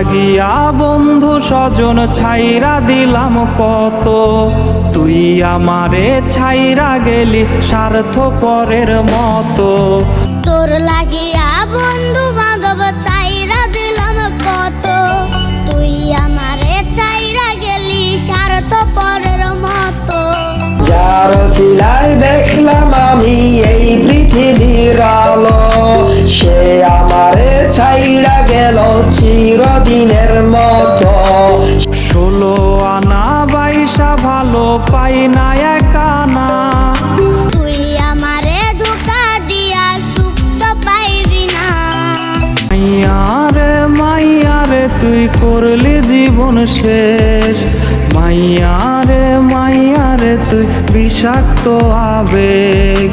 লাগিয়া বন্ধু স্বজন ছাইরা দিলাম কত, তুই আমারে ছাইরা গেলি স্বার্থপরের মতো। তোর লাগিয়া বন্ধু বান্ধব ছাইরা দিলাম কত, তুই আমারে ছাইরা গেলি স্বার্থপরের মতো। যার সিলাই দেখলাম আমি এই পৃথিবীর আলো, সে আমারে ছাইড়া গেল চিরদিনের মতো। 16 আনা 22 ভালো পাই না একানা, তুই আমারে ধোঁকা দিয়া সুখ তো পাইবি না। মাইয়ারে তুই করলি জীবন শেষ, মাইয়ারে তুই বিষাক্ত আবেগ।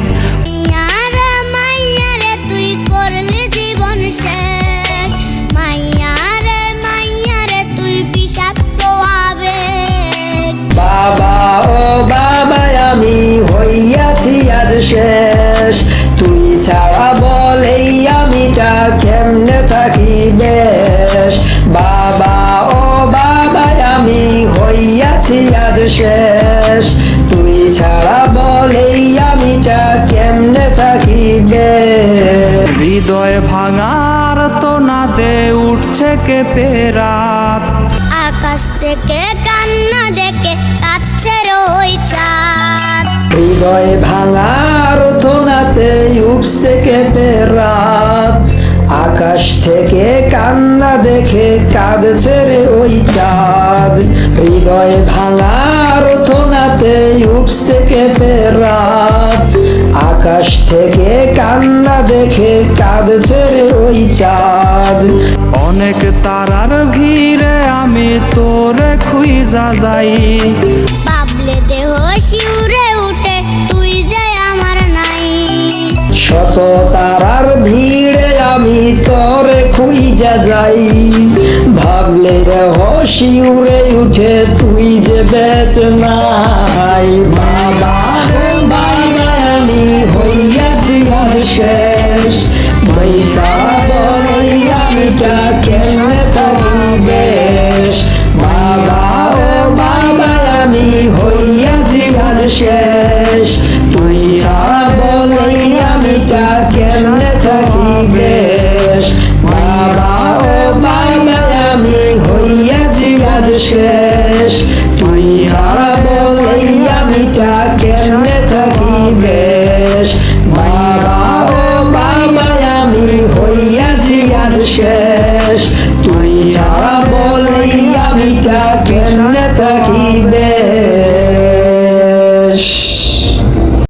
মাইয়ারে তুই করলি জীবন শেষ, মাইয়ারে তুই বিষাক্ত আবেগ। বাবা ও বাবা আমি হইয়াছি আজ শেষ, তুই ছাড়া বলেই আমিটা কেমনে থাকি বেশ। বাবা ও বাবা আমি হইয়াছি আজ শেষ, তুই ছাড়া বলেই আমিটা কেমনে থাকি বেশ। হৃদয় ভাঙার তো নাতে উঠছে কেঁপে রাত, আকাশ থেকে কান্না দেখে কাচ্ছে ওই চাঁদ। হৃদয় ভাঙার থোনাতে উঠছে কেঁপে রাত, আকাশ থেকে কান্না দেখে কাঁদছে রে ওই চাঁদ। হৃদয় ভাঙার থোনাতে উঠছে কেঁপে রাত, আকাশ থেকে কান্না দেখে কাঁদছে রে ওই চাঁদ। অনেক তারার ভিড়ে আমি তোরে খুঁজা যাই, ভাবলে দেহ শিউরে উঠে তুই যে আমার নাই। শত তারার ভিড়ে আমি তোরে খুঁজা যাই, ভাবলে দেহ শিউরে উঠে তুই যে বেচ নাই। বাবা বাবা আমি হইয়াছি আর শেষ, পয়সা বই আমিটা কেমনে থাকি বেশ। বাবা ও বাবা আমি হইয়াছি আর শেষ, তুই ছাড়া বলেই আমিটা কেমনে থাকি বেশ। বাবা ও বাবা আমি হইয়াছি আর শেষ, তুই ছাড়া বলেই আমিটা কেমনে থাকি বেশ। বাবা ও বাবা আমি হইয়াছি আর শেষ, তুই ছাড়া বলেই আমিটা কেমনে থাকি